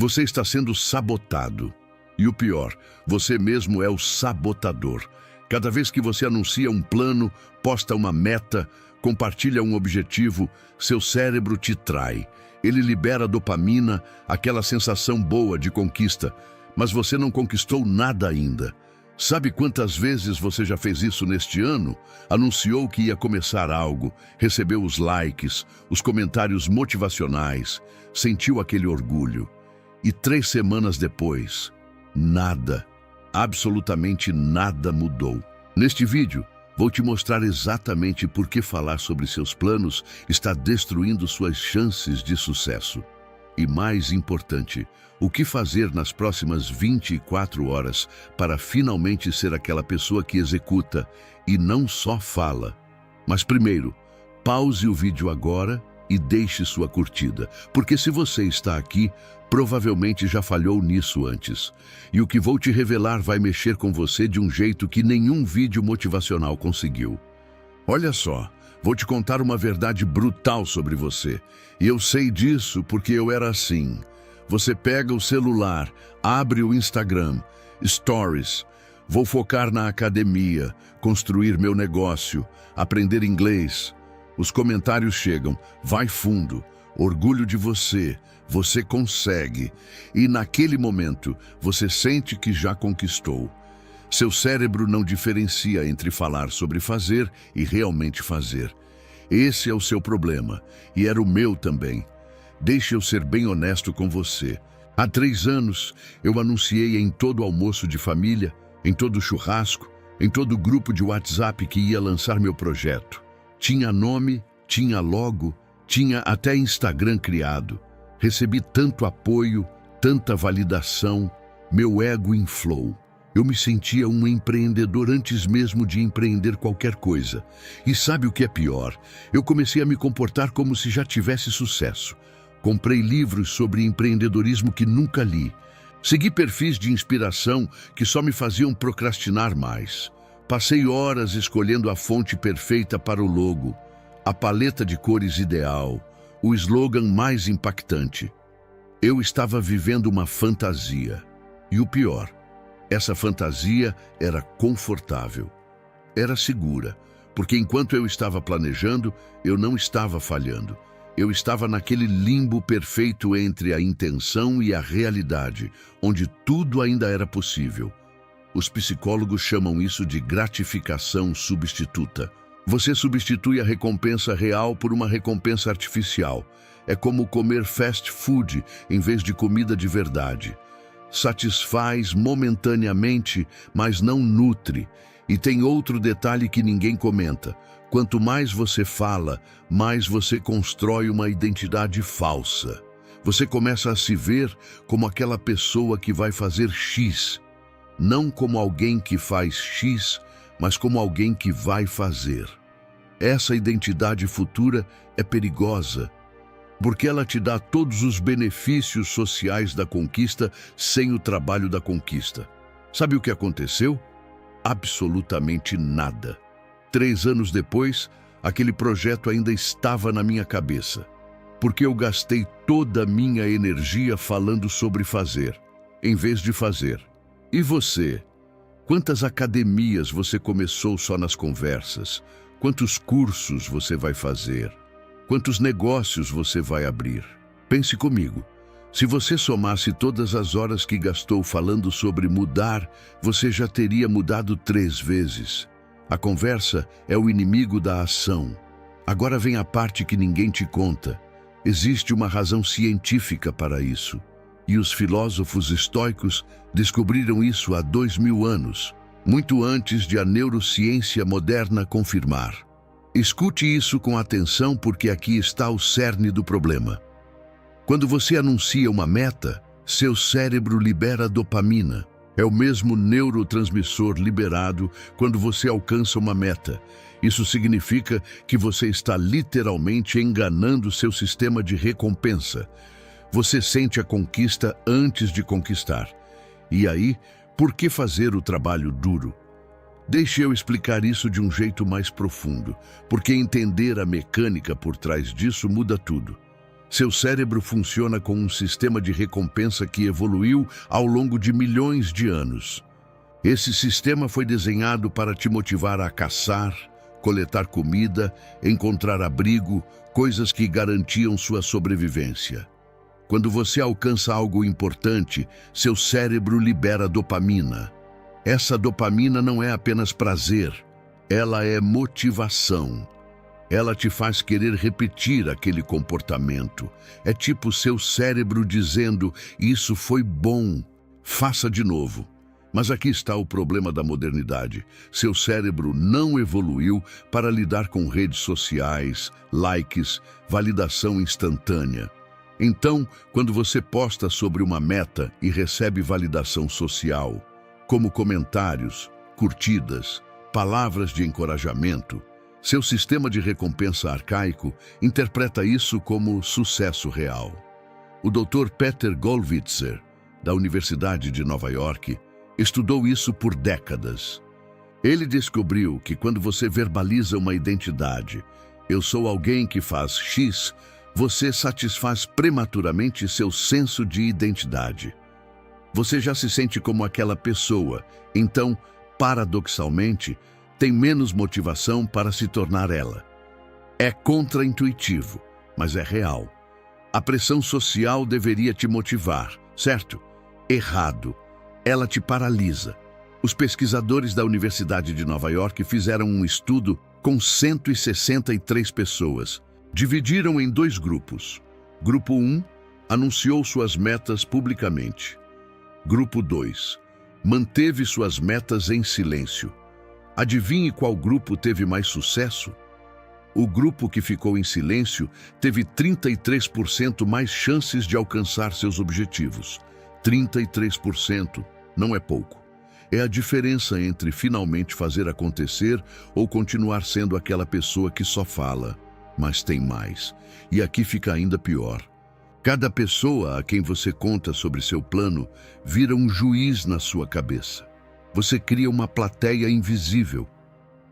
Você está sendo sabotado. E o pior, você mesmo é o sabotador. Cada vez que você anuncia um plano, posta uma meta, compartilha um objetivo, seu cérebro te trai. Ele libera dopamina, aquela sensação boa de conquista, mas você não conquistou nada ainda. Sabe quantas vezes você já fez isso neste ano? Anunciou que ia começar algo, recebeu os likes, os comentários motivacionais, sentiu aquele orgulho. E 3 semanas depois, nada, absolutamente nada mudou. Neste vídeo, vou te mostrar exatamente por que falar sobre seus planos está destruindo suas chances de sucesso. E mais importante, o que fazer nas próximas 24 horas para finalmente ser aquela pessoa que executa e não só fala. Mas primeiro, pause o vídeo agora e deixe sua curtida, porque se você está aqui, provavelmente já falhou nisso antes. E o que vou te revelar vai mexer com você de um jeito que nenhum vídeo motivacional conseguiu. Olha só, vou te contar uma verdade brutal sobre você. E eu sei disso porque eu era assim. Você pega o celular, abre o Instagram, Stories. Vou focar na academia, construir meu negócio, aprender inglês. Os comentários chegam, vai fundo, orgulho de você, você consegue. E naquele momento, você sente que já conquistou. Seu cérebro não diferencia entre falar sobre fazer e realmente fazer. Esse é o seu problema, e era o meu também. Deixe eu ser bem honesto com você. Há 3 anos, eu anunciei em todo almoço de família, em todo churrasco, em todo grupo de WhatsApp que ia lançar meu projeto. Tinha nome, tinha logo, tinha até Instagram criado. Recebi tanto apoio, tanta validação, meu ego inflou. Eu me sentia um empreendedor antes mesmo de empreender qualquer coisa. E sabe o que é pior? Eu comecei a me comportar como se já tivesse sucesso. Comprei livros sobre empreendedorismo que nunca li. Segui perfis de inspiração que só me faziam procrastinar mais. Passei horas escolhendo a fonte perfeita para o logo, a paleta de cores ideal, o slogan mais impactante. Eu estava vivendo uma fantasia. E o pior, essa fantasia era confortável. Era segura, porque enquanto eu estava planejando, eu não estava falhando. Eu estava naquele limbo perfeito entre a intenção e a realidade, onde tudo ainda era possível. Os psicólogos chamam isso de gratificação substituta. Você substitui a recompensa real por uma recompensa artificial. É como comer fast food em vez de comida de verdade. Satisfaz momentaneamente, mas não nutre. E tem outro detalhe que ninguém comenta. Quanto mais você fala, mais você constrói uma identidade falsa. Você começa a se ver como aquela pessoa que vai fazer X. Não como alguém que faz X, mas como alguém que vai fazer. Essa identidade futura é perigosa, porque ela te dá todos os benefícios sociais da conquista sem o trabalho da conquista. Sabe o que aconteceu? Absolutamente nada. 3 anos depois, aquele projeto ainda estava na minha cabeça, porque eu gastei toda a minha energia falando sobre fazer, em vez de fazer. E você? Quantas academias você começou só nas conversas? Quantos cursos você vai fazer? Quantos negócios você vai abrir? Pense comigo. Se você somasse todas as horas que gastou falando sobre mudar, você já teria mudado 3 vezes. A conversa é o inimigo da ação. Agora vem a parte que ninguém te conta. Existe uma razão científica para isso. E os filósofos estoicos descobriram isso há 2000 anos, muito antes de a neurociência moderna confirmar. Escute isso com atenção porque aqui está o cerne do problema. Quando você anuncia uma meta, seu cérebro libera dopamina. É o mesmo neurotransmissor liberado quando você alcança uma meta. Isso significa que você está literalmente enganando seu sistema de recompensa. Você sente a conquista antes de conquistar. E aí, por que fazer o trabalho duro? Deixe eu explicar isso de um jeito mais profundo, porque entender a mecânica por trás disso muda tudo. Seu cérebro funciona com um sistema de recompensa que evoluiu ao longo de milhões de anos. Esse sistema foi desenhado para te motivar a caçar, coletar comida, encontrar abrigo, coisas que garantiam sua sobrevivência. Quando você alcança algo importante, seu cérebro libera dopamina. Essa dopamina não é apenas prazer, ela é motivação. Ela te faz querer repetir aquele comportamento. É tipo seu cérebro dizendo, isso foi bom, faça de novo. Mas aqui está o problema da modernidade. Seu cérebro não evoluiu para lidar com redes sociais, likes, validação instantânea. Então, quando você posta sobre uma meta e recebe validação social, como comentários, curtidas, palavras de encorajamento, seu sistema de recompensa arcaico interpreta isso como sucesso real. O Dr. Peter Gollwitzer, da Universidade de Nova York, estudou isso por décadas. Ele descobriu que quando você verbaliza uma identidade, eu sou alguém que faz X, você satisfaz prematuramente seu senso de identidade. Você já se sente como aquela pessoa, então, paradoxalmente, tem menos motivação para se tornar ela. É contraintuitivo, mas é real. A pressão social deveria te motivar, certo? Errado. Ela te paralisa. Os pesquisadores da Universidade de Nova York fizeram um estudo com 163 pessoas. Dividiram em 2 grupos. Grupo 1 anunciou suas metas publicamente. Grupo 2 manteve suas metas em silêncio. Adivinhe qual grupo teve mais sucesso? O grupo que ficou em silêncio teve 33% mais chances de alcançar seus objetivos. 33% não é pouco. É a diferença entre finalmente fazer acontecer ou continuar sendo aquela pessoa que só fala, mas tem mais. E aqui fica ainda pior. Cada pessoa a quem você conta sobre seu plano vira um juiz na sua cabeça. Você cria uma plateia invisível.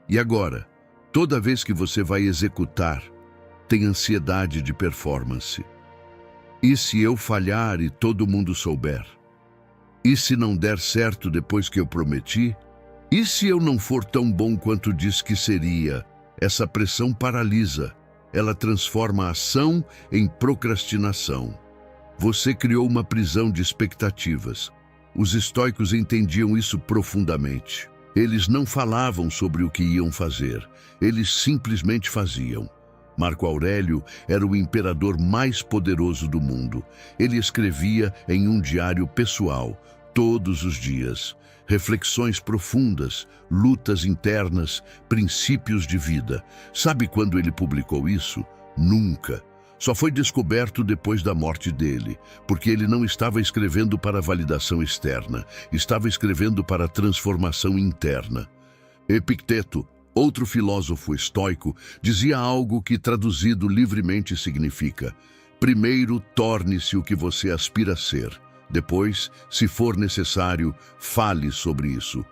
E agora, toda vez que você vai executar, tem ansiedade de performance. E se eu falhar e todo mundo souber? E se não der certo depois que eu prometi? E se eu não for tão bom quanto disse que seria? Essa pressão paralisa. Ela transforma a ação em procrastinação. Você criou uma prisão de expectativas. Os estoicos entendiam isso profundamente. Eles não falavam sobre o que iam fazer, eles simplesmente faziam. Marco Aurélio era o imperador mais poderoso do mundo. Ele escrevia em um diário pessoal, todos os dias, reflexões profundas, lutas internas, princípios de vida. Sabe quando ele publicou isso? Nunca. Só foi descoberto depois da morte dele, porque ele não estava escrevendo para validação externa, estava escrevendo para transformação interna. Epicteto, outro filósofo estoico, dizia algo que traduzido livremente significa: primeiro torne-se o que você aspira a ser. Depois, se for necessário, fale sobre isso.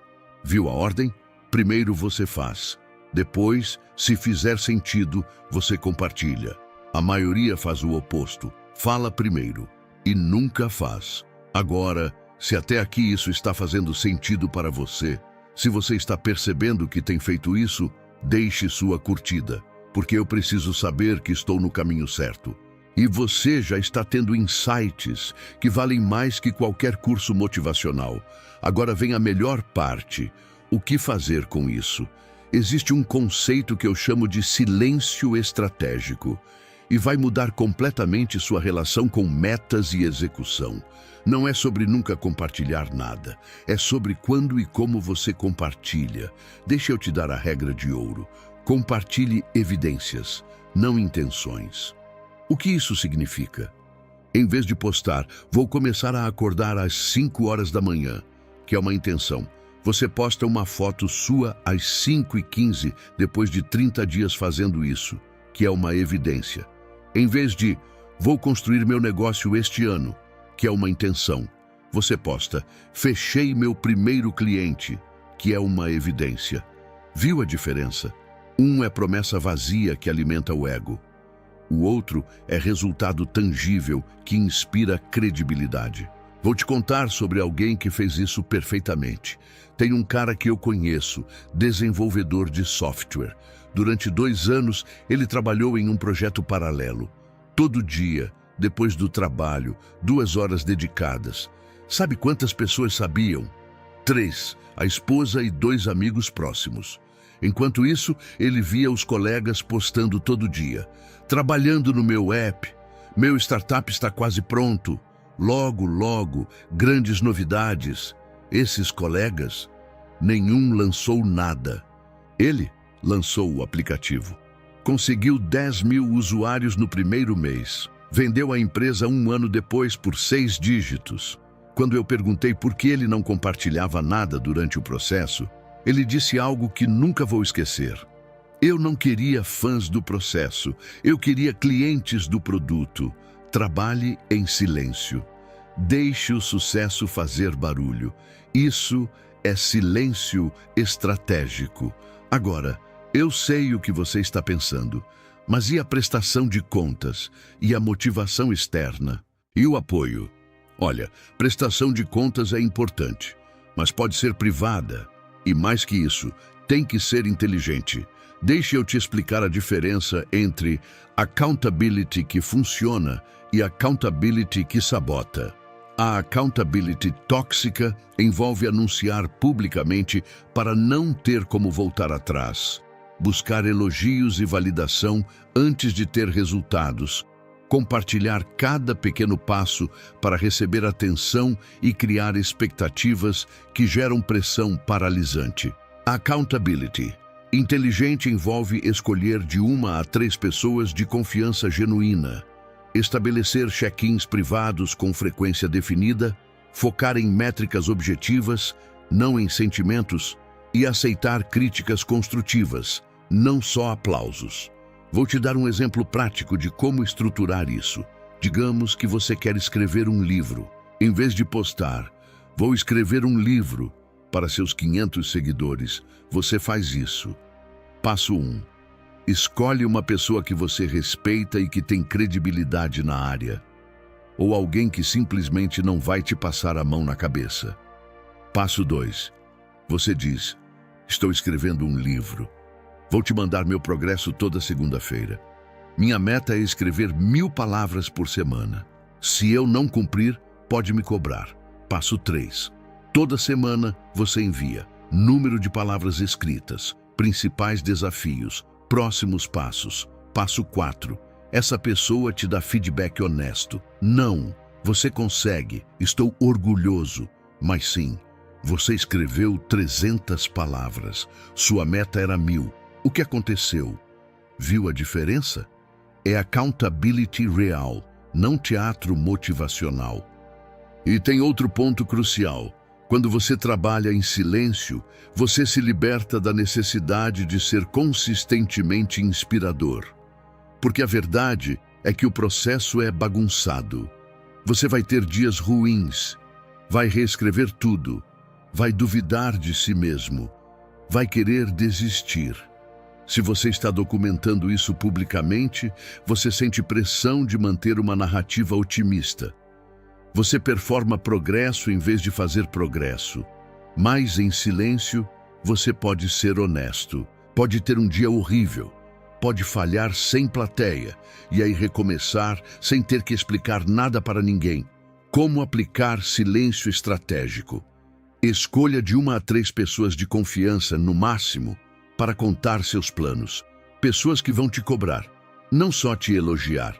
Viu a ordem? Primeiro você faz. Depois, se fizer sentido, você compartilha. A maioria faz o oposto. Fala primeiro e nunca faz. Agora, se até aqui isso está fazendo sentido para você, se você está percebendo que tem feito isso, deixe sua curtida, porque eu preciso saber que estou no caminho certo. E você já está tendo insights que valem mais que qualquer curso motivacional. Agora vem a melhor parte. O que fazer com isso? Existe um conceito que eu chamo de silêncio estratégico e vai mudar completamente sua relação com metas e execução. Não é sobre nunca compartilhar nada, é sobre quando e como você compartilha. Deixa eu te dar a regra de ouro. Compartilhe evidências, não intenções. O que isso significa? Em vez de postar, vou começar a acordar às 5 horas da manhã, que é uma intenção. Você posta uma foto sua às 5h15, depois de 30 dias fazendo isso, que é uma evidência. Em vez de, vou construir meu negócio este ano, que é uma intenção, você posta, fechei meu primeiro cliente, que é uma evidência. Viu a diferença? Um é promessa vazia que alimenta o ego. O outro é resultado tangível que inspira credibilidade. Vou te contar sobre alguém que fez isso perfeitamente. Tem um cara que eu conheço, desenvolvedor de software. Durante 2 anos, ele trabalhou em um projeto paralelo. Todo dia, depois do trabalho, 2 horas dedicadas. Sabe quantas pessoas sabiam? 3, a esposa e 2 amigos próximos. Enquanto isso, ele via os colegas postando todo dia. Trabalhando no meu app, meu startup está quase pronto. Logo, logo, grandes novidades. Esses colegas, nenhum lançou nada. Ele lançou o aplicativo. Conseguiu 10 mil usuários no primeiro mês. Vendeu a empresa 1 ano depois por 6 dígitos. Quando eu perguntei por que ele não compartilhava nada durante o processo, ele disse algo que nunca vou esquecer. Eu não queria fãs do processo, eu queria clientes do produto. Trabalhe em silêncio. Deixe o sucesso fazer barulho. Isso é silêncio estratégico. Agora, eu sei o que você está pensando, mas e a prestação de contas? E a motivação externa? E o apoio? Olha, prestação de contas é importante, mas pode ser privada. E mais que isso, tem que ser inteligente. Deixe eu te explicar a diferença entre accountability que funciona e accountability que sabota. A accountability tóxica envolve anunciar publicamente para não ter como voltar atrás, buscar elogios e validação antes de ter resultados, compartilhar cada pequeno passo para receber atenção e criar expectativas que geram pressão paralisante. Accountability inteligente envolve escolher de 1 a 3 pessoas de confiança genuína, estabelecer check-ins privados com frequência definida, focar em métricas objetivas, não em sentimentos, e aceitar críticas construtivas, não só aplausos. Vou te dar um exemplo prático de como estruturar isso. Digamos que você quer escrever um livro. Em vez de postar, vou escrever um livro para seus 500 seguidores, você faz isso. Passo 1. Escolhe uma pessoa que você respeita e que tem credibilidade na área. Ou alguém que simplesmente não vai te passar a mão na cabeça. Passo 2. Você diz, estou escrevendo um livro. Vou te mandar meu progresso toda segunda-feira. Minha meta é escrever 1000 palavras por semana. Se eu não cumprir, pode me cobrar. Passo 3. Toda semana você envia número de palavras escritas, principais desafios, próximos passos. Passo 4. Essa pessoa te dá feedback honesto. Não, você consegue, estou orgulhoso. Mas sim, você escreveu 300 palavras. Sua meta era 1000. O que aconteceu? Viu a diferença? É accountability real, não teatro motivacional. E tem outro ponto crucial. Quando você trabalha em silêncio, você se liberta da necessidade de ser consistentemente inspirador. Porque a verdade é que o processo é bagunçado. Você vai ter dias ruins, vai reescrever tudo, vai duvidar de si mesmo, vai querer desistir. Se você está documentando isso publicamente, você sente pressão de manter uma narrativa otimista. Você performa progresso em vez de fazer progresso. Mas em silêncio, você pode ser honesto. Pode ter um dia horrível. Pode falhar sem plateia e aí recomeçar sem ter que explicar nada para ninguém. Como aplicar silêncio estratégico? Escolha de 1 a 3 pessoas de confiança, no máximo, para contar seus planos. Pessoas que vão te cobrar, não só te elogiar.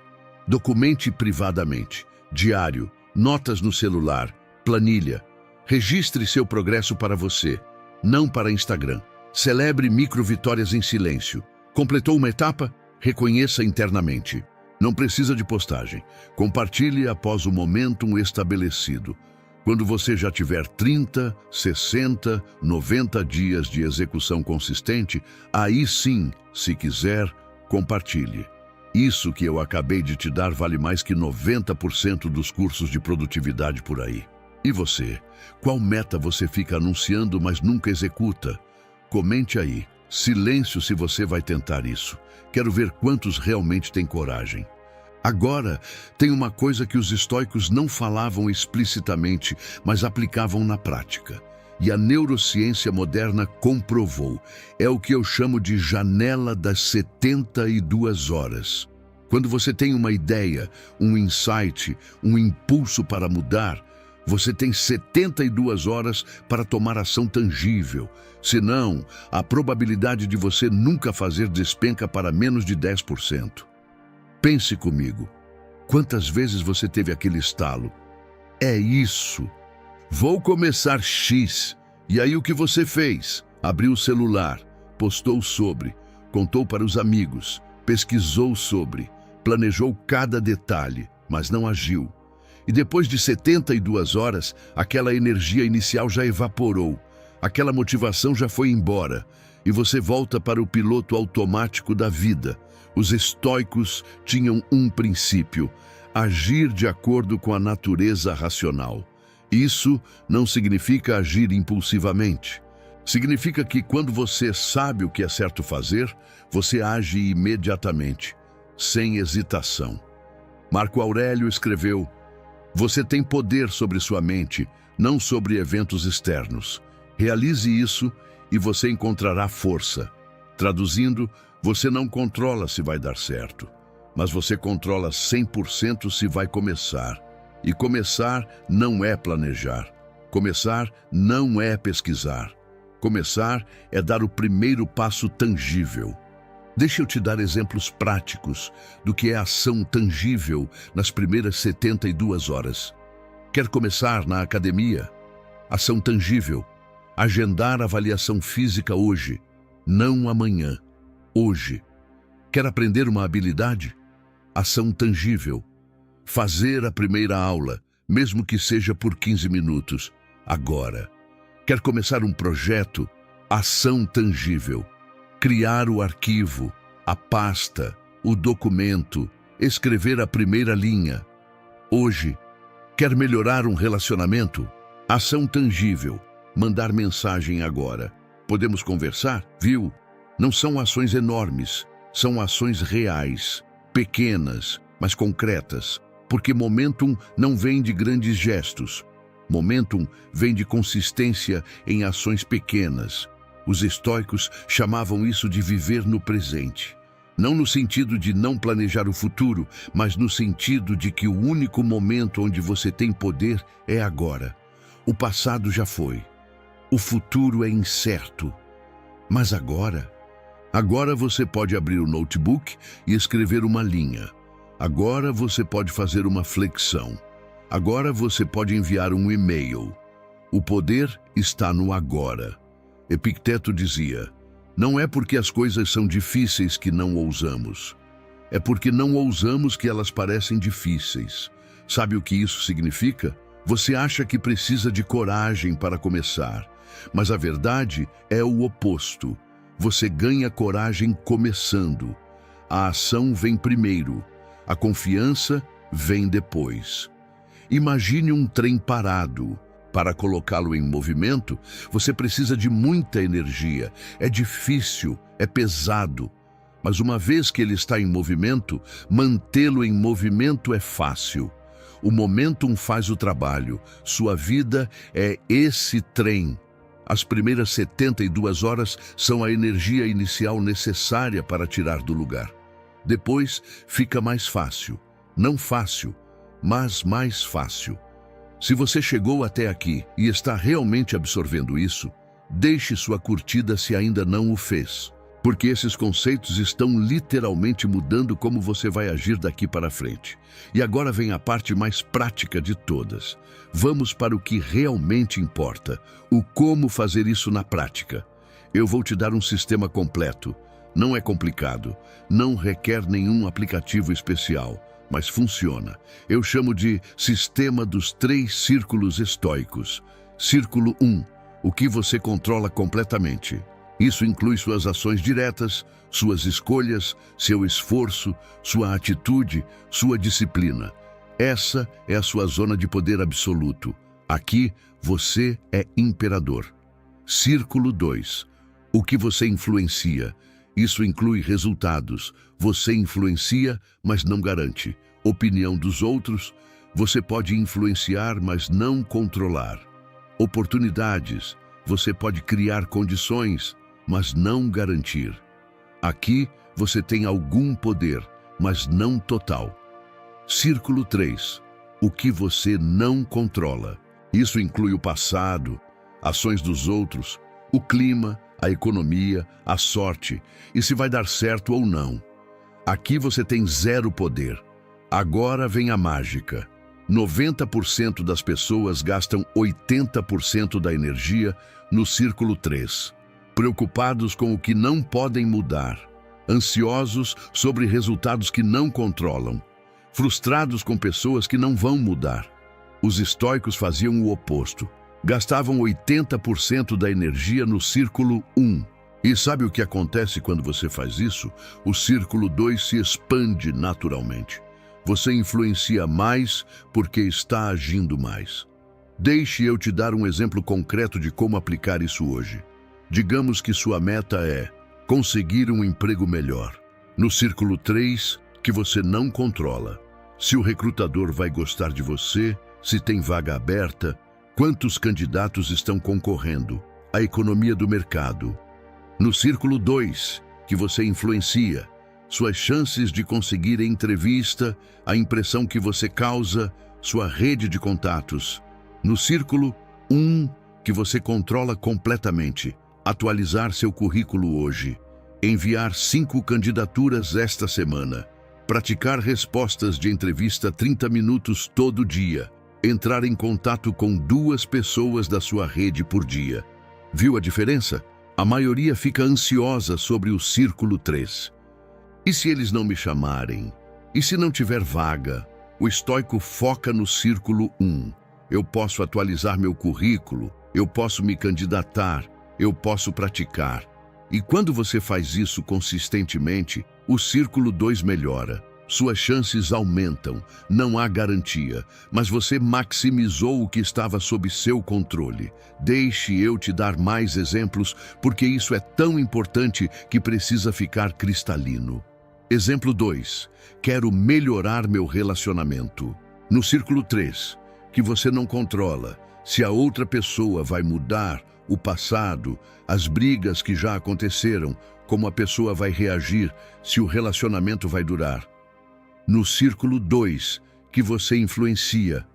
Documente privadamente, diário, notas no celular, planilha. Registre seu progresso para você, não para Instagram. Celebre micro-vitórias em silêncio. Completou uma etapa? Reconheça internamente. Não precisa de postagem. Compartilhe após o momentum estabelecido. Quando você já tiver 30, 60, 90 dias de execução consistente, aí sim, se quiser, compartilhe. Isso que eu acabei de te dar vale mais que 90% dos cursos de produtividade por aí. E você? Qual meta você fica anunciando, mas nunca executa? Comente aí. Silêncio se você vai tentar isso. Quero ver quantos realmente têm coragem. Agora, tem uma coisa que os estoicos não falavam explicitamente, mas aplicavam na prática. E a neurociência moderna comprovou. É o que eu chamo de janela das 72 horas. Quando você tem uma ideia, um insight, um impulso para mudar, você tem 72 horas para tomar ação tangível. Senão, a probabilidade de você nunca fazer despenca para menos de 10%. Pense comigo. Quantas vezes você teve aquele estalo? É isso. Vou começar X. E aí o que você fez? Abriu o celular, postou sobre, contou para os amigos, pesquisou sobre, planejou cada detalhe, mas não agiu. E depois de 72 horas, aquela energia inicial já evaporou, aquela motivação já foi embora, e você volta para o piloto automático da vida. Os estoicos tinham um princípio: agir de acordo com a natureza racional. Isso não significa agir impulsivamente. Significa que quando você sabe o que é certo fazer, você age imediatamente, sem hesitação. Marco Aurélio escreveu: você tem poder sobre sua mente, não sobre eventos externos. Realize isso e você encontrará força. Traduzindo, você não controla se vai dar certo, mas você controla 100% se vai começar. E começar não é planejar. Começar não é pesquisar. Começar é dar o primeiro passo tangível. Deixa eu te dar exemplos práticos do que é ação tangível nas primeiras 72 horas. Quer começar na academia? Ação tangível. Agendar avaliação física hoje, não amanhã. Hoje. Quer aprender uma habilidade? Ação tangível. Fazer a primeira aula, mesmo que seja por 15 minutos, agora. Quer começar um projeto? Ação tangível. Criar o arquivo, a pasta, o documento, escrever a primeira linha. Hoje. Quer melhorar um relacionamento? Ação tangível. Mandar mensagem agora. Podemos conversar? Viu? Não são ações enormes, são ações reais, pequenas, mas concretas, porque momentum não vem de grandes gestos. Momentum vem de consistência em ações pequenas. Os estoicos chamavam isso de viver no presente. Não no sentido de não planejar o futuro, mas no sentido de que o único momento onde você tem poder é agora. O passado já foi. O futuro é incerto. Mas agora você pode abrir o notebook e escrever uma linha. Agora você pode fazer uma flexão. Agora você pode enviar um e-mail. O poder está no agora. Epicteto dizia: não é porque as coisas são difíceis que não ousamos. É porque não ousamos que elas parecem difíceis. Sabe o que isso significa? Você acha que precisa de coragem para começar, mas a verdade é o oposto. Você ganha coragem começando. A ação vem primeiro, a confiança vem depois. Imagine um trem parado. Para colocá-lo em movimento, você precisa de muita energia. É difícil, é pesado. Mas uma vez que ele está em movimento, mantê-lo em movimento é fácil. O momentum faz o trabalho. Sua vida é esse trem. As primeiras 72 horas são a energia inicial necessária para tirar do lugar. Depois fica mais fácil. Não fácil, mas mais fácil. Se você chegou até aqui e está realmente absorvendo isso, deixe sua curtida se ainda não o fez, porque esses conceitos estão literalmente mudando como você vai agir daqui para frente. E agora vem a parte mais prática de todas. Vamos para o que realmente importa, o como fazer isso na prática. Eu vou te dar um sistema completo. Não é complicado, não requer nenhum aplicativo especial, mas funciona. Eu chamo de sistema dos 3 círculos estoicos. Círculo 1, o que você controla completamente. Isso inclui suas ações diretas, suas escolhas, seu esforço, sua atitude, sua disciplina. Essa é a sua zona de poder absoluto. Aqui, você é imperador. Círculo 2, O que você influencia? Isso inclui resultados. Você influencia, mas não garante. Opinião dos outros? Você pode influenciar, mas não controlar. Oportunidades? Você pode criar condições, mas não garantir. Aqui você tem algum poder, mas não total. Círculo 3. O que você não controla. Isso inclui o passado, ações dos outros, o clima, a economia, a sorte e se vai dar certo ou não. Aqui você tem zero poder. Agora vem a mágica. 90% das pessoas gastam 80% da energia no círculo 3. Preocupados com o que não podem mudar. Ansiosos sobre resultados que não controlam. Frustrados com pessoas que não vão mudar. Os estoicos faziam o oposto. Gastavam 80% da energia no círculo 1. E sabe o que acontece quando você faz isso? O círculo 2 se expande naturalmente. Você influencia mais porque está agindo mais. Deixe eu te dar um exemplo concreto de como aplicar isso hoje. Digamos que sua meta é conseguir um emprego melhor. No círculo 3, que você não controla. Se o recrutador vai gostar de você, se tem vaga aberta, quantos candidatos estão concorrendo, a economia do mercado. No círculo 2, que você influencia, suas chances de conseguir entrevista, a impressão que você causa, sua rede de contatos. No círculo 1, que você controla completamente, atualizar seu currículo hoje, enviar 5 candidaturas esta semana, praticar respostas de entrevista 30 minutos todo dia, entrar em contato com 2 pessoas da sua rede por dia. Viu a diferença? A maioria fica ansiosa sobre o círculo 3. E se eles não me chamarem? E se não tiver vaga? O estoico foca no círculo 1. Eu posso atualizar meu currículo, eu posso me candidatar, eu posso praticar. E quando você faz isso consistentemente, o círculo 2 melhora. Suas chances aumentam, não há garantia, mas você maximizou o que estava sob seu controle. Deixe eu te dar mais exemplos, porque isso é tão importante que precisa ficar cristalino. Exemplo 2. Quero melhorar meu relacionamento. No círculo 3, que você não controla, se a outra pessoa vai mudar, o passado, as brigas que já aconteceram, como a pessoa vai reagir, se o relacionamento vai durar. No círculo 2, que você influencia,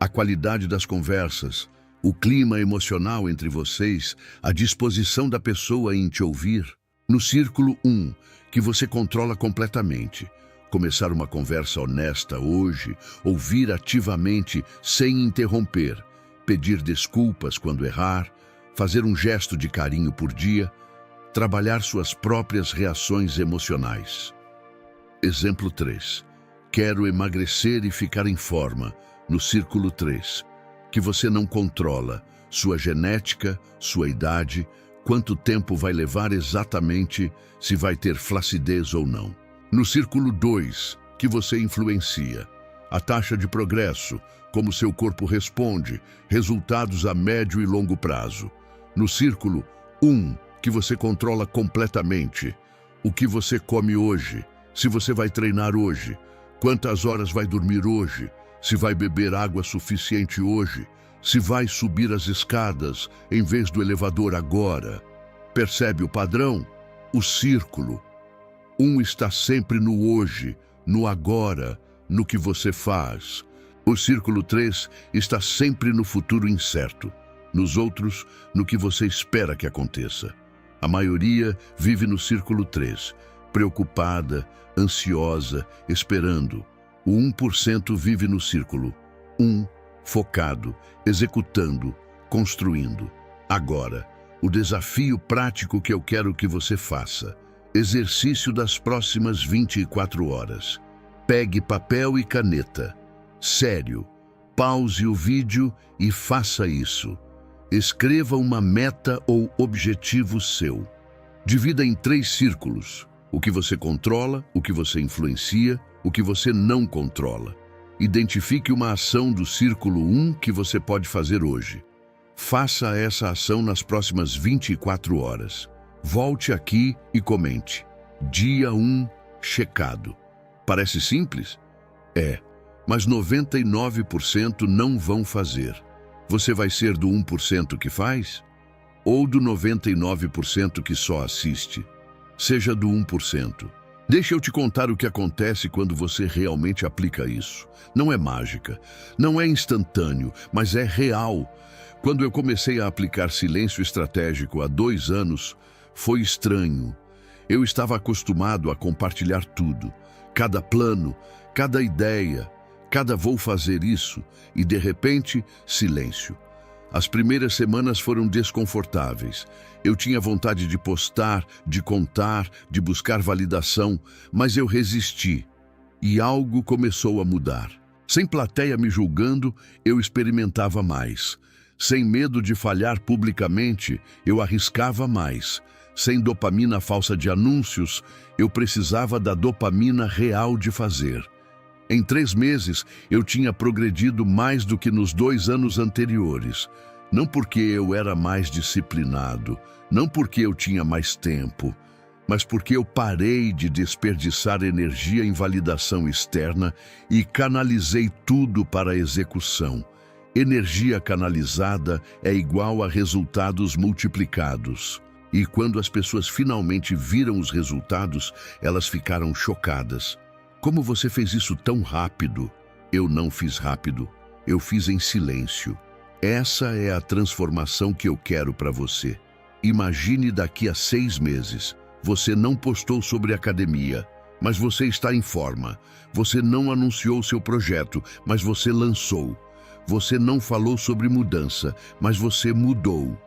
a qualidade das conversas, o clima emocional entre vocês, a disposição da pessoa em te ouvir. No círculo 1, que você controla completamente, começar uma conversa honesta hoje, ouvir ativamente sem interromper, pedir desculpas quando errar, fazer um gesto de carinho por dia, trabalhar suas próprias reações emocionais. Exemplo 3. Quero emagrecer e ficar em forma, no círculo 3, que você não controla, sua genética, sua idade, quanto tempo vai levar exatamente, se vai ter flacidez ou não. No círculo 2, que você influencia, a taxa de progresso, como seu corpo responde, resultados a médio e longo prazo. No círculo 1, que você controla completamente, o que você come hoje, se você vai treinar hoje, quantas horas vai dormir hoje, se vai beber água suficiente hoje, se vai subir as escadas em vez do elevador agora. Percebe o padrão? O círculo. 1 está sempre no hoje, no agora, no que você faz. O círculo 3 está sempre no futuro incerto. Nos outros, no que você espera que aconteça. A maioria vive no círculo 3, preocupada, ansiosa, esperando. O 1% vive no círculo 1, focado, executando, construindo. Agora, o desafio prático que eu quero que você faça. Exercício das próximas 24 horas. Pegue papel e caneta. Sério, pause o vídeo e faça isso. Escreva uma meta ou objetivo seu. Divida em 3 círculos. O que você controla, o que você influencia, o que você não controla. Identifique uma ação do círculo 1 que você pode fazer hoje. Faça essa ação nas próximas 24 horas. Volte aqui e comente. Dia 1, checado. Parece simples? É, mas 99% não vão fazer. Você vai ser do 1% que faz? Ou do 99% que só assiste? Seja do 1%. Deixa eu te contar o que acontece quando você realmente aplica isso. Não é mágica, não é instantâneo, mas é real. Quando eu comecei a aplicar silêncio estratégico há 2 anos, foi estranho. Eu estava acostumado a compartilhar tudo, cada plano, cada ideia, cada vou fazer isso, e de repente, silêncio. As primeiras semanas foram desconfortáveis. Eu tinha vontade de postar, de contar, de buscar validação, mas eu resisti. E algo começou a mudar. Sem plateia me julgando, eu experimentava mais. Sem medo de falhar publicamente, eu arriscava mais. Sem dopamina falsa de anúncios, eu precisava da dopamina real de fazer. Em 3 meses, eu tinha progredido mais do que nos 2 anos anteriores. Não porque eu era mais disciplinado, não porque eu tinha mais tempo, mas porque eu parei de desperdiçar energia em validação externa e canalizei tudo para a execução. Energia canalizada é igual a resultados multiplicados. E quando as pessoas finalmente viram os resultados, elas ficaram chocadas. Como você fez isso tão rápido? Eu não fiz rápido, eu fiz em silêncio. Essa é a transformação que eu quero para você. Imagine daqui a 6 meses. Você não postou sobre academia, mas você está em forma. Você não anunciou seu projeto, mas você lançou. Você não falou sobre mudança, mas você mudou.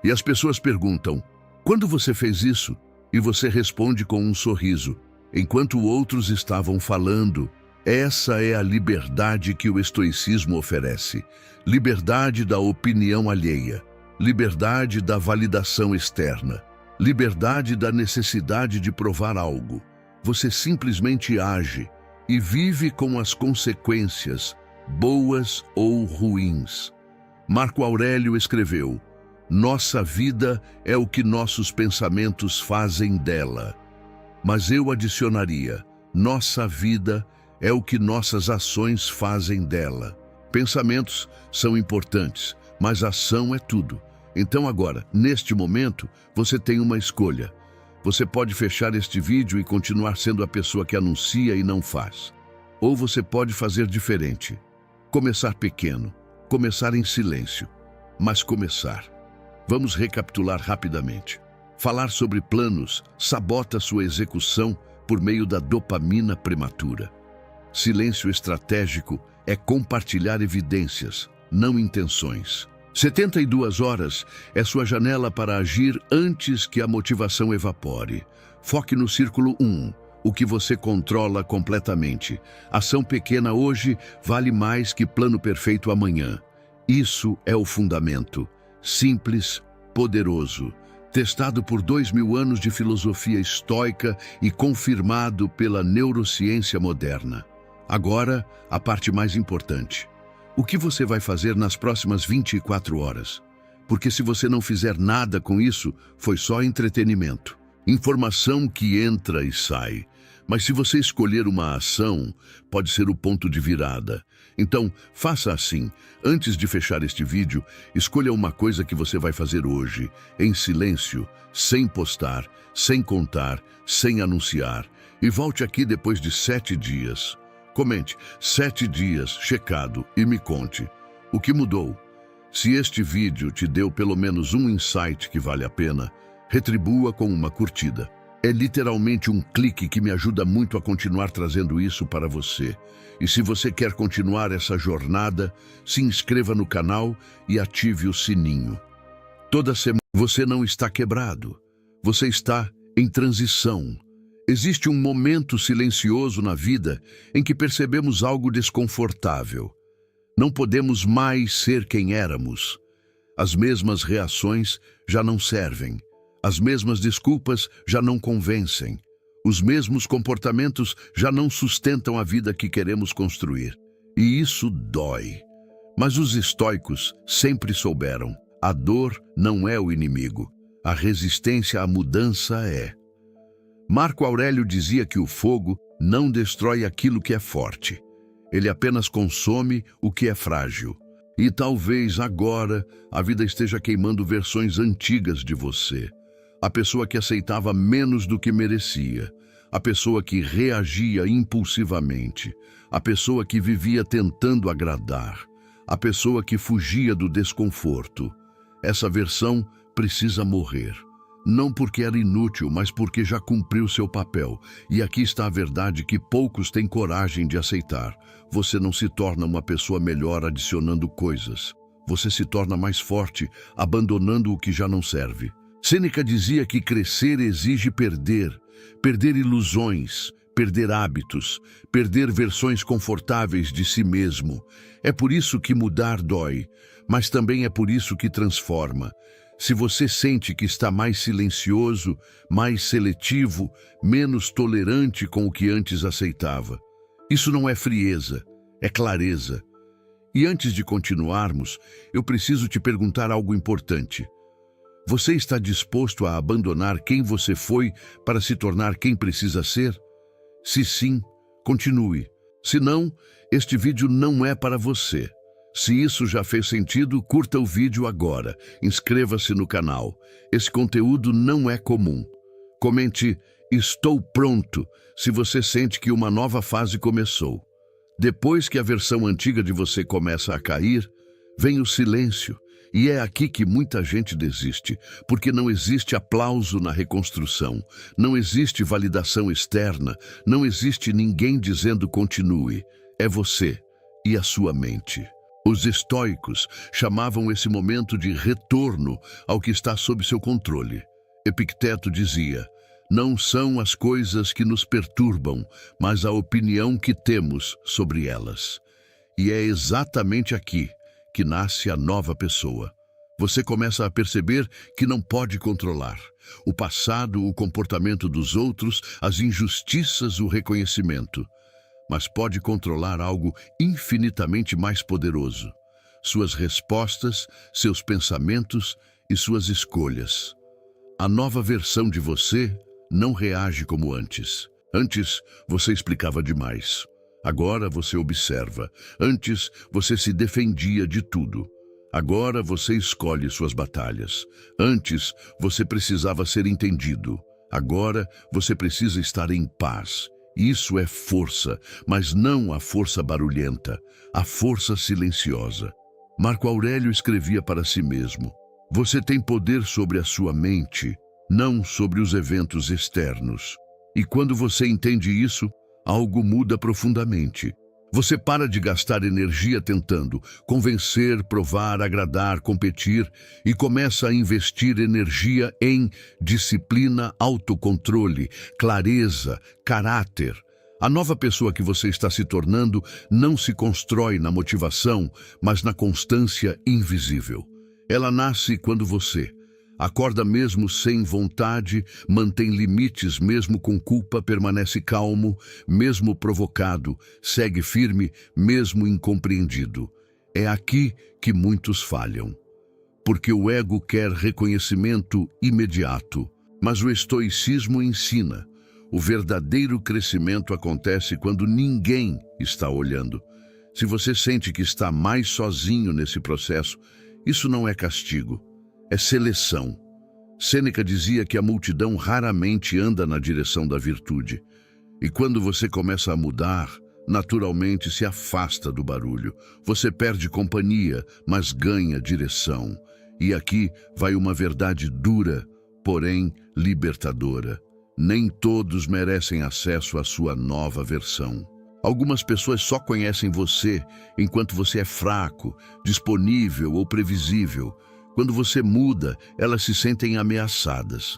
E as pessoas perguntam, quando você fez isso? E você responde com um sorriso. Enquanto outros estavam falando, essa é a liberdade que o estoicismo oferece. Liberdade da opinião alheia. Liberdade da validação externa. Liberdade da necessidade de provar algo. Você simplesmente age e vive com as consequências, boas ou ruins. Marco Aurélio escreveu, nossa vida é o que nossos pensamentos fazem dela. Mas eu adicionaria, nossa vida é o que nossas ações fazem dela. Pensamentos são importantes, mas ação é tudo. Então agora, neste momento, você tem uma escolha. Você pode fechar este vídeo e continuar sendo a pessoa que anuncia e não faz. Ou você pode fazer diferente. Começar pequeno, começar em silêncio, mas começar. Vamos recapitular rapidamente. Falar sobre planos sabota sua execução por meio da dopamina prematura. Silêncio estratégico é compartilhar evidências, não intenções. 72 horas é sua janela para agir antes que a motivação evapore. Foque no círculo 1, o que você controla completamente. Ação pequena hoje vale mais que plano perfeito amanhã. Isso é o fundamento. Simples, poderoso. Testado por 2000 anos de filosofia estoica e confirmado pela neurociência moderna. Agora, a parte mais importante. O que você vai fazer nas próximas 24 horas? Porque se você não fizer nada com isso, foi só entretenimento. Informação que entra e sai. Mas se você escolher uma ação, pode ser o ponto de virada. Então, faça assim. Antes de fechar este vídeo, escolha uma coisa que você vai fazer hoje, em silêncio, sem postar, sem contar, sem anunciar. E volte aqui depois de 7 dias. Comente 7 dias, checado, e me conte o que mudou. Se este vídeo te deu pelo menos um insight que vale a pena, retribua com uma curtida. É literalmente um clique que me ajuda muito a continuar trazendo isso para você. E se você quer continuar essa jornada, se inscreva no canal e ative o sininho. Toda semana você não está quebrado, você está em transição. Existe um momento silencioso na vida em que percebemos algo desconfortável. Não podemos mais ser quem éramos. As mesmas reações já não servem. As mesmas desculpas já não convencem. Os mesmos comportamentos já não sustentam a vida que queremos construir. E isso dói. Mas os estoicos sempre souberam. A dor não é o inimigo. A resistência à mudança é. Marco Aurélio dizia que o fogo não destrói aquilo que é forte. Ele apenas consome o que é frágil. E talvez agora a vida esteja queimando versões antigas de você. A pessoa que aceitava menos do que merecia. A pessoa que reagia impulsivamente. A pessoa que vivia tentando agradar. A pessoa que fugia do desconforto. Essa versão precisa morrer. Não porque era inútil, mas porque já cumpriu seu papel. E aqui está a verdade que poucos têm coragem de aceitar. Você não se torna uma pessoa melhor adicionando coisas. Você se torna mais forte, abandonando o que já não serve. Sêneca dizia que crescer exige perder. Perder ilusões, perder hábitos, perder versões confortáveis de si mesmo. É por isso que mudar dói, mas também é por isso que transforma. Se você sente que está mais silencioso, mais seletivo, menos tolerante com o que antes aceitava, isso não é frieza, é clareza. E antes de continuarmos, eu preciso te perguntar algo importante. Você está disposto a abandonar quem você foi para se tornar quem precisa ser? Se sim, continue. Se não, este vídeo não é para você. Se isso já fez sentido, curta o vídeo agora. Inscreva-se no canal. Esse conteúdo não é comum. Comente "Estou pronto" se você sente que uma nova fase começou. Depois que a versão antiga de você começa a cair, vem o silêncio. E é aqui que muita gente desiste, porque não existe aplauso na reconstrução, não existe validação externa, não existe ninguém dizendo continue. É você e a sua mente. Os estoicos chamavam esse momento de retorno ao que está sob seu controle. Epicteto dizia: não são as coisas que nos perturbam, mas a opinião que temos sobre elas. E é exatamente aqui que nasce a nova pessoa. Você começa a perceber que não pode controlar o passado, o comportamento dos outros, as injustiças, o reconhecimento. Mas pode controlar algo infinitamente mais poderoso: suas respostas, seus pensamentos e suas escolhas. A nova versão de você não reage como antes. Antes, você explicava demais. Agora você observa. Antes, você se defendia de tudo. Agora você escolhe suas batalhas. Antes, você precisava ser entendido. Agora, você precisa estar em paz. Isso é força, mas não a força barulhenta, a força silenciosa. Marco Aurélio escrevia para si mesmo: você tem poder sobre a sua mente, não sobre os eventos externos. E quando você entende isso, algo muda profundamente. Você para de gastar energia tentando convencer, provar, agradar, competir e começa a investir energia em disciplina, autocontrole, clareza, caráter. A nova pessoa que você está se tornando não se constrói na motivação, mas na constância invisível. Ela nasce quando você acorda mesmo sem vontade, mantém limites mesmo com culpa, permanece calmo, mesmo provocado, segue firme, mesmo incompreendido. É aqui que muitos falham. Porque o ego quer reconhecimento imediato, mas o estoicismo ensina: o verdadeiro crescimento acontece quando ninguém está olhando. Se você sente que está mais sozinho nesse processo, isso não é castigo. É seleção. Sêneca dizia que a multidão raramente anda na direção da virtude. E quando você começa a mudar, naturalmente se afasta do barulho. Você perde companhia, mas ganha direção. E aqui vai uma verdade dura, porém libertadora. Nem todos merecem acesso à sua nova versão. Algumas pessoas só conhecem você enquanto você é fraco, disponível ou previsível. Quando você muda, elas se sentem ameaçadas.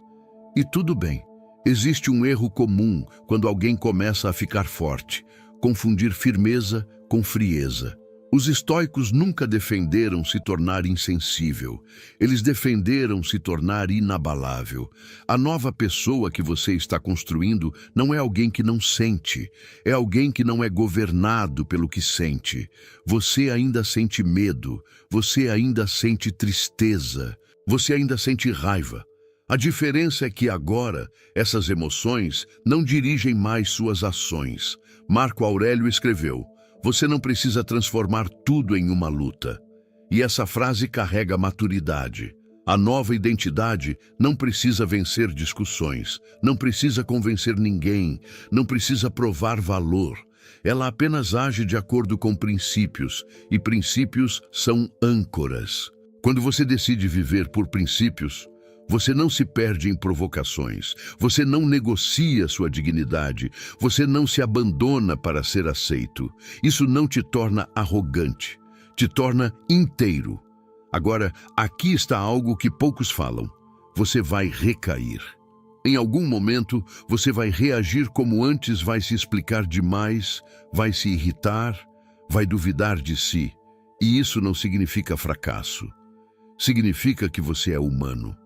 E tudo bem. Existe um erro comum quando alguém começa a ficar forte: confundir firmeza com frieza. Os estoicos nunca defenderam se tornar insensível. Eles defenderam se tornar inabalável. A nova pessoa que você está construindo não é alguém que não sente. É alguém que não é governado pelo que sente. Você ainda sente medo. Você ainda sente tristeza. Você ainda sente raiva. A diferença é que agora essas emoções não dirigem mais suas ações. Marco Aurélio escreveu: "Você não precisa transformar tudo em uma luta." E essa frase carrega maturidade. A nova identidade não precisa vencer discussões, não precisa convencer ninguém, não precisa provar valor. Ela apenas age de acordo com princípios, e princípios são âncoras. Quando você decide viver por princípios, você não se perde em provocações, você não negocia sua dignidade, você não se abandona para ser aceito. Isso não te torna arrogante, te torna inteiro. Agora, aqui está algo que poucos falam. Você vai recair. Em algum momento, você vai reagir como antes, vai se explicar demais, vai se irritar, vai duvidar de si. E isso não significa fracasso. Significa que você é humano.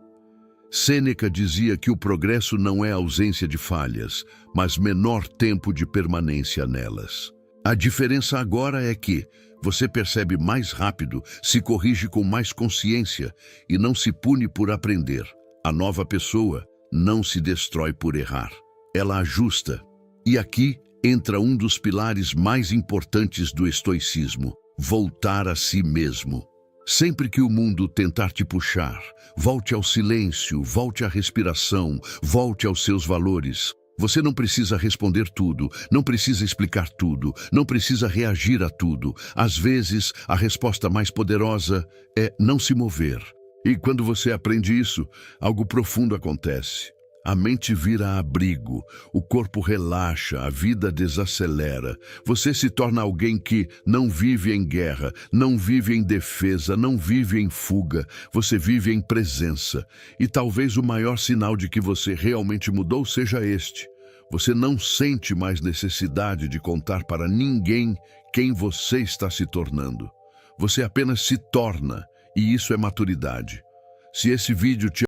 Sêneca dizia que o progresso não é ausência de falhas, mas menor tempo de permanência nelas. A diferença agora é que você percebe mais rápido, se corrige com mais consciência e não se pune por aprender. A nova pessoa não se destrói por errar. Ela ajusta. E aqui entra um dos pilares mais importantes do estoicismo: voltar a si mesmo. Sempre que o mundo tentar te puxar, volte ao silêncio, volte à respiração, volte aos seus valores. Você não precisa responder tudo, não precisa explicar tudo, não precisa reagir a tudo. Às vezes, a resposta mais poderosa é não se mover. E quando você aprende isso, algo profundo acontece. A mente vira abrigo, o corpo relaxa, a vida desacelera. Você se torna alguém que não vive em guerra, não vive em defesa, não vive em fuga. Você vive em presença. E talvez o maior sinal de que você realmente mudou seja este: você não sente mais necessidade de contar para ninguém quem você está se tornando. Você apenas se torna, e isso é maturidade. Se esse vídeo te